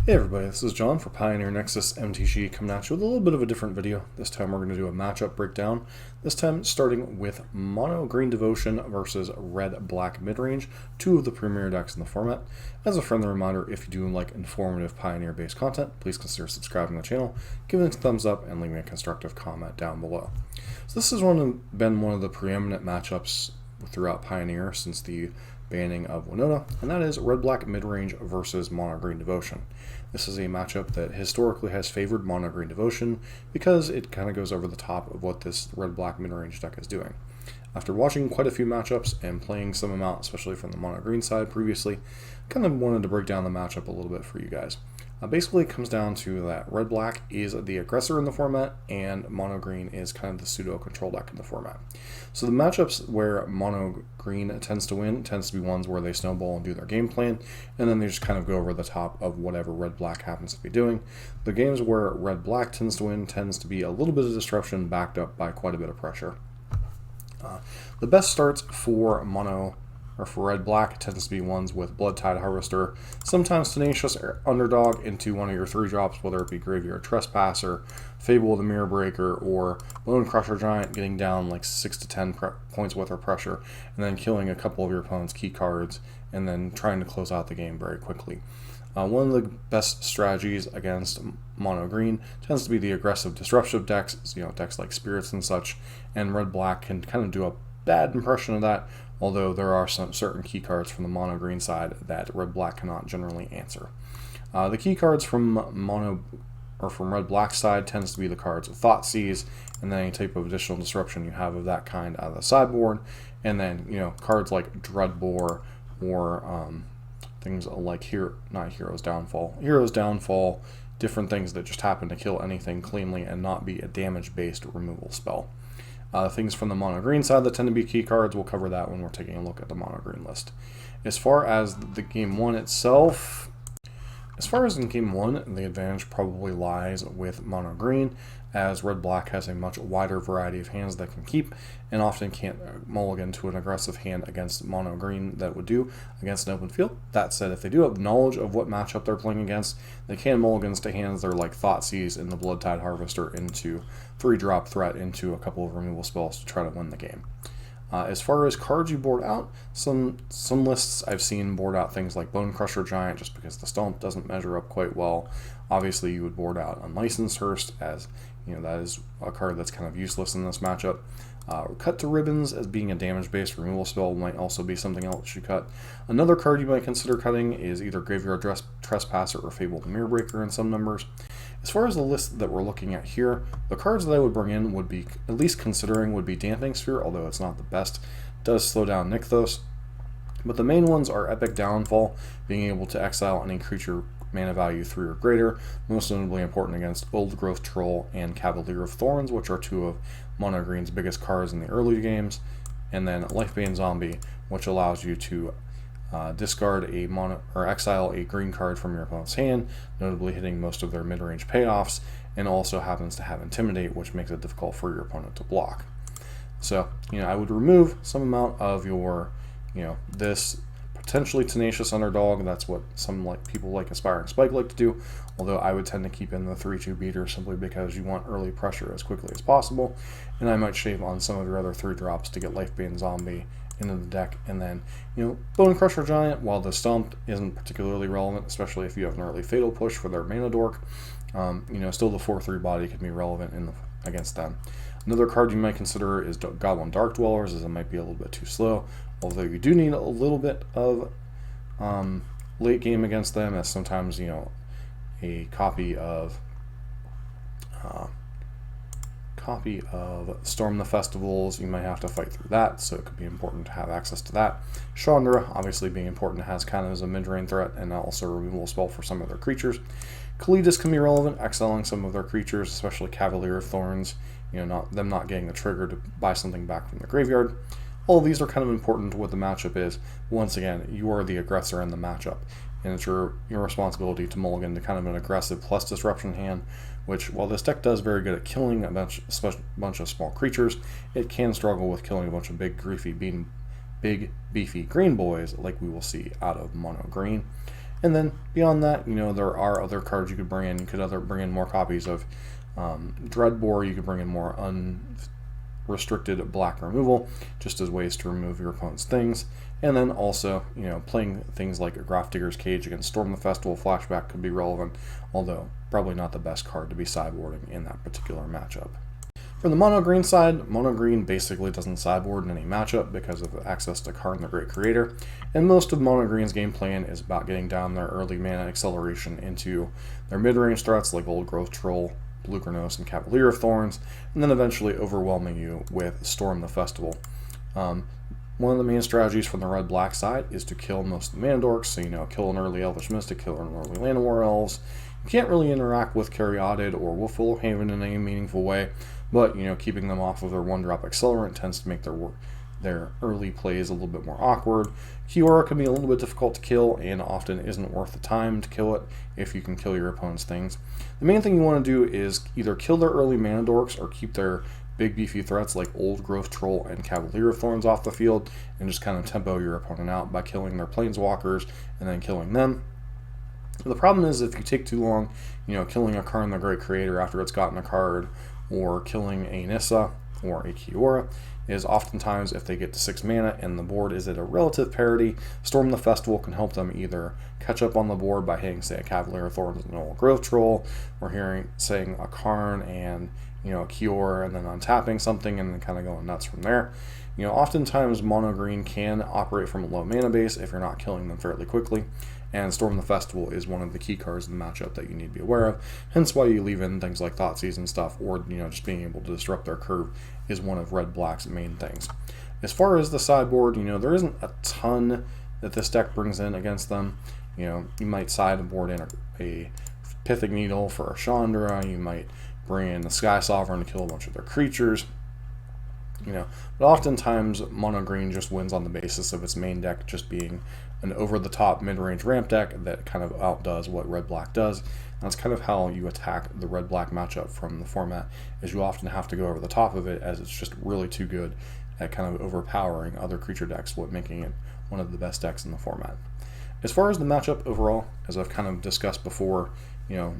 Hey everybody, this is John for Pioneer Nexus MTG coming at you with a little bit of a different video. This time we're going to do a matchup breakdown. This time starting with Mono Green Devotion versus Red Black Midrange, two of the premier decks in the format. As a friendly reminder, if you do like informative Pioneer based content, please consider subscribing to the channel, giving it a thumbs up, and leaving a constructive comment down below. So this has been one of the preeminent matchups throughout Pioneer since the banning of Winota, and that is Red Black Midrange versus Mono Green Devotion. This is a matchup that historically has favored Mono Green Devotion because it kind of goes over the top of what this Red Black Midrange deck is doing. After watching quite a few matchups and playing some amount, especially from the Mono Green side previously, kind of wanted to break down the matchup a little bit for you guys. Basically, it comes down to that Red Black is the aggressor in the format, and Mono Green is kind of the pseudo control deck in the format. So the matchups where Mono Green tends to win tends to be ones where they snowball and do their game plan, and then they just kind of go over the top of whatever Red Black happens to be doing. The games where Red Black tends to win tends to be a little bit of disruption backed up by quite a bit of pressure. The best starts for Red Black tends to be ones with Bloodtide Harvester, sometimes Tenacious Underdog into one of your 3-drops, whether it be Graveyard Trespasser, Fable of the Mirror Breaker, or Bone Crusher Giant, getting down like 6 to 10 points worth of pressure, and then killing a couple of your opponent's key cards, and then trying to close out the game very quickly. One of the best strategies against Mono Green tends to be the aggressive disruptive decks, decks like Spirits and such, and Red Black can kind of do a bad impression of that, although there are some certain key cards from the Mono Green side that Red Black cannot generally answer. The key cards from Red Black side tends to be the cards of Thoughtseize, and then any type of additional disruption you have of that kind out of the sideboard, and then cards like Dreadbore or things like Hero's Downfall, different things that just happen to kill anything cleanly and not be a damage-based removal spell. Things from the Mono Green side that tend to be key cards, we'll cover that when we're taking a look at the Mono Green list. As far as the game one itself, in game one, the advantage probably lies with Mono Green, as Red Black has a much wider variety of hands that can keep, and often can't mulligan to an aggressive hand against Mono Green that would do against an open field. That said, if they do have knowledge of what matchup they're playing against, they can mulligans to hands that are like Thoughtseize and the Bloodtide Harvester into 3-drop threat into a couple of removal spells to try to win the game. As far as cards you board out, some lists I've seen board out things like Bone Crusher Giant just because the stomp doesn't measure up quite well. Obviously, you would board out Unlicensed Hearse, as that is a card that's kind of useless in this matchup. Cut to Ribbons as being a damage-based removal spell might also be something else you cut. Another card you might consider cutting is either Graveyard Trespasser or Fable the Mirror Breaker in some numbers. As far as the list that we're looking at here, the cards that I would bring in would be, at least considering, would be Damping Sphere, although it's not the best. It does slow down Nykthos. But the main ones are Epic Downfall, being able to exile any creature mana value 3 or greater, most notably important against Old Growth Troll and Cavalier of Thorns, which are two of Mono Green's biggest cards in the early games, and then Lifebane Zombie, which allows you to discard or exile a green card from your opponent's hand, notably hitting most of their mid-range payoffs, and also happens to have Intimidate, which makes it difficult for your opponent to block. So, I would remove some amount of your, this potentially Tenacious Underdog. That's what some people like Aspiring Spike like to do, although I would tend to keep in the 3-2 beater simply because you want early pressure as quickly as possible, and I might shave on some of your other 3-drops to get Lifebane Zombie into the deck, and then Bone Crusher Giant, while the stomp isn't particularly relevant, especially if you have an early Fatal Push for their mana dork, still the 4/3 body could be relevant against them. Another card you might consider is Goblin Dark Dwellers, as it might be a little bit too slow, although you do need a little bit of late game against them, as sometimes a copy of Storm the Festivals, you might have to fight through that, so it could be important to have access to that. Chandra, obviously being important, has kind of as a mid-range threat and also a removal spell for some of their creatures. Kalidas can be relevant, exiling some of their creatures, especially Cavalier of Thorns, not getting the trigger to buy something back from the graveyard. All of these are kind of important to what the matchup is. Once again, you are the aggressor in the matchup, and it's your responsibility to mulligan to kind of an aggressive plus disruption hand, which, while this deck does very good at killing a bunch of small creatures, it can struggle with killing a bunch of big beefy green boys like we will see out of Mono Green. And then beyond that, there are other cards you could bring in. You could either bring in more copies of Dreadbore, you could bring in more unrestricted black removal, just as ways to remove your opponent's things. And then also, playing things like a Grafdigger's Cage against Storm the Festival Flashback could be relevant, although probably not the best card to be sideboarding in that particular matchup. From the mono-green side, mono-green basically doesn't sideboard in any matchup because of access to Karn the Great Creator, and most of mono-green's game plan is about getting down their early mana acceleration into their mid-range threats like Old Growth Troll, Blue Granos, and Cavalier of Thorns, and then eventually overwhelming you with Storm the Festival. One of the main strategies from the red-black side is to kill most of the mana dorks, so kill an early Elvish Mystic, kill an early Llanowar Elves. You can't really interact with Caryatid or Wolfwillow Haven in any meaningful way, but keeping them off of their one-drop accelerant tends to make their early plays a little bit more awkward. Kiora can be a little bit difficult to kill and often isn't worth the time to kill it if you can kill your opponent's things. The main thing you want to do is either kill their early mana dorks or keep their big beefy threats like Old Growth Troll and Cavalier of Thorns off the field and just kind of tempo your opponent out by killing their planeswalkers and then killing them. The problem is if you take too long, killing a Karn the Great Creator after it's gotten a card, or killing a Nissa or a Kiora, is oftentimes if they get to 6 mana and the board is at a relative parity, Storm the Festival can help them either catch up on the board by hitting, say, a Cavalier of Thorns and an Old Growth Troll, or saying a Karn and a Kiora and then untapping something and then kind of going nuts from there. Oftentimes mono green can operate from a low mana base if you're not killing them fairly quickly, and Storm the Festival is one of the key cards in the matchup that you need to be aware of, hence why you leave in things like Thoughtseize and stuff, or just being able to disrupt their curve is one of red-black's main things. As far as the sideboard, there isn't a ton that this deck brings in against them. You might sideboard in a Pithing Needle for a Chandra, you might bring in the Sky Sovereign to kill a bunch of their creatures, but oftentimes mono green just wins on the basis of its main deck just being an over-the-top mid-range ramp deck that kind of outdoes what red-black does. That's kind of how you attack the red-black matchup from the format, is you often have to go over the top of it as it's just really too good at kind of overpowering other creature decks, making it one of the best decks in the format. As far as the matchup overall, as I've kind of discussed before,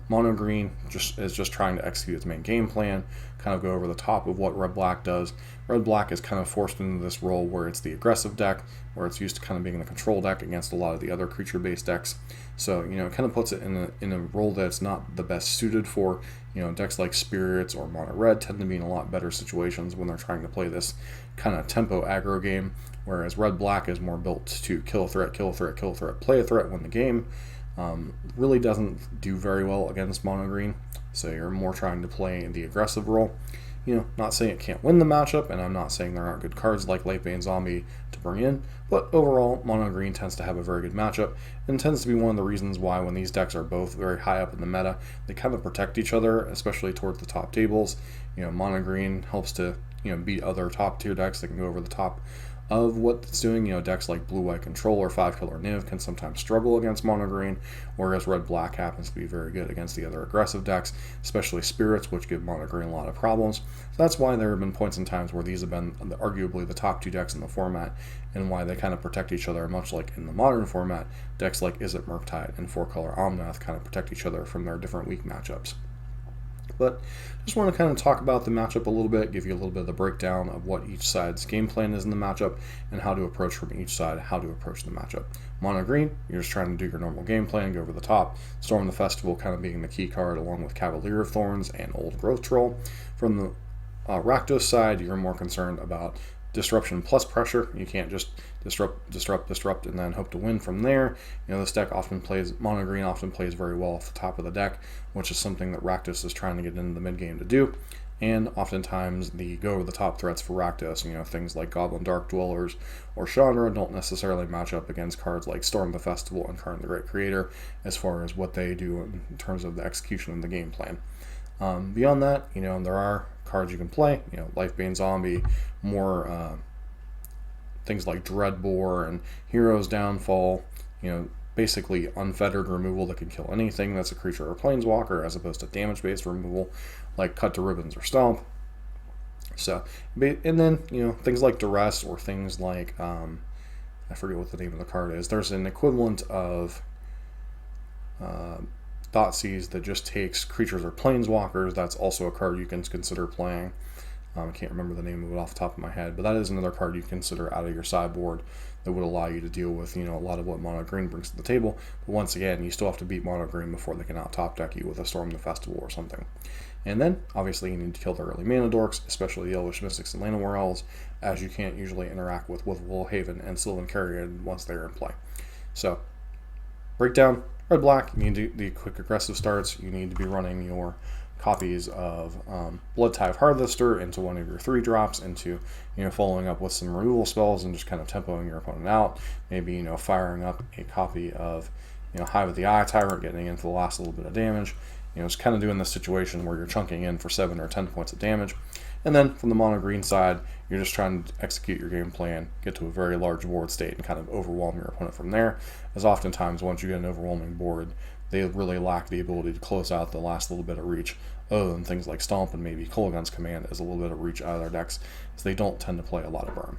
mono green is just trying to execute its main game plan, kind of go over the top of what red-black does. Red-black is kind of forced into this role where it's the aggressive deck, where it's used to kind of being the control deck against a lot of the other creature-based decks. So, it kind of puts it in a role that's not the best suited for. Decks like Spirits or Mono Red tend to be in a lot better situations when they're trying to play this kind of tempo aggro game, whereas red-black is more built to kill a threat, kill a threat, kill a threat, play a threat, win the game. Really doesn't do very well against mono green, so you're more trying to play the aggressive role. Not saying it can't win the matchup, and I'm not saying there aren't good cards like Lightbane Zombie to bring in, but overall, mono green tends to have a very good matchup, and tends to be one of the reasons why when these decks are both very high up in the meta, they kind of protect each other, especially towards the top tables. Mono green helps to beat other top tier decks that can go over the top of what it's doing. Decks like Blue-White Control or 5-color Niv can sometimes struggle against mono green, whereas red-black happens to be very good against the other aggressive decks, especially Spirits, which give mono green a lot of problems. So that's why there have been points in times where these have been arguably the top two decks in the format, and why they kind of protect each other, much like in the modern format, decks like Izzet Murktide and 4-color Omnath kind of protect each other from their different weak matchups. But just want to kind of talk about the matchup a little bit, give you a little bit of the breakdown of what each side's game plan is in the matchup, and how to approach from each side, how to approach the matchup. Mono green, you're just trying to do your normal game plan, go over the top. Storm the Festival kind of being the key card, along with Cavalier of Thorns and Old Growth Troll. From the Rakdos side, you're more concerned about disruption plus pressure. You can't just disrupt, and then hope to win from there. This deck mono green often plays very well off the top of the deck, which is something that Rakdos is trying to get into the mid game to do. And oftentimes the go over the top threats for Rakdos, things like Goblin Dark Dwellers or Chandra, don't necessarily match up against cards like Storm the Festival and Karn the Great Creator as far as what they do in terms of the execution of the game plan. Beyond that, there are cards you can play, Lightbane Zombie, more things like Dreadbore and Hero's Downfall, basically unfettered removal that can kill anything that's a creature or planeswalker, as opposed to damage-based removal like Cut to Ribbons or Stomp. So, and then, things like Duress or things like, I forget what the name of the card is. There's an equivalent of Thoughtseize that just takes creatures or planeswalkers. That's also a card you can consider playing. I can't remember the name of it off the top of my head, but that is another card you consider out of your sideboard that would allow you to deal with, a lot of what mono green brings to the table. But once again, you still have to beat mono green before they can out top deck you with a Storm the Festival or something. And then, obviously, you need to kill the early mana dorks, especially the Elvish Mystics and Llanowar Elves, as you can't usually interact with Woolhaven and Sylvan Carrion once they're in play. So, breakdown, red-black, you need to do the quick aggressive starts. You need to be running your copies of Blood Tithe Harvester into one of your 3-drops, into following up with some removal spells and just kind of tempoing your opponent out. Maybe firing up a copy of Hive of the Eye Tyrant, getting into the last little bit of damage. Just kind of doing this situation where you're chunking in for 7 or 10 points of damage. And then from the mono green side, you're just trying to execute your game plan, get to a very large board state, and kind of overwhelm your opponent from there. As oftentimes, once you get an overwhelming board, they really lack the ability to close out the last little bit of reach, other than things like Stomp and maybe Kolaghan's Command as a little bit of reach out of their decks, so they don't tend to play a lot of burn.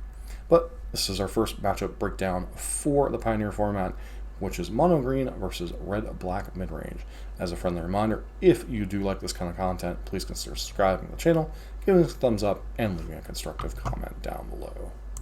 But this is our first matchup breakdown for the Pioneer format, which is mono green versus red-black midrange. As a friendly reminder, if you do like this kind of content, please consider subscribing to the channel, giving us a thumbs up, and leaving a constructive comment down below.